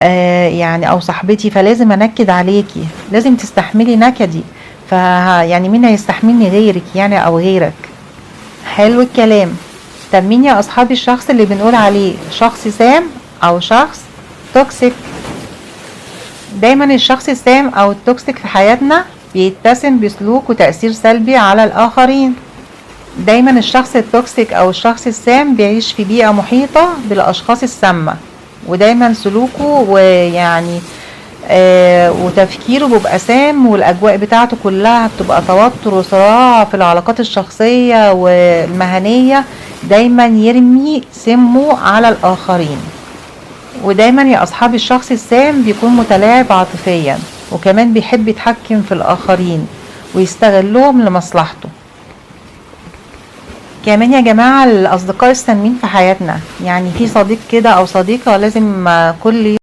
يعني او صاحبتي، فلازم انكد عليكي، لازم تستحملي نكدي. يعني مين هيستحملني غيرك يعني او غيرك؟ حلو الكلام. طب مين يا اصحابي الشخص اللي بنقول عليه شخص سام او شخص توكسيك؟ دايما الشخص السام او التوكسيك في حياتنا بيتسم بسلوك وتأثير سلبي على الاخرين. دايما الشخص التوكسيك او الشخص السام بيعيش في بيئة محيطة بالاشخاص السامة، ودايما سلوكه ويعني وتفكيره بيبقى سام، والاجواء بتاعته كلها بتبقى توتر وصراع في العلاقات الشخصية والمهنية. دايما يرمي سمه على الاخرين. ودايما يا اصحاب الشخص السام بيكون متلاعب عاطفيا، وكمان بيحب يتحكم في الاخرين ويستغلهم لمصلحته. كمان يا جماعة الاصدقاء السامين في حياتنا، يعني في صديق كده او صديقة لازم كل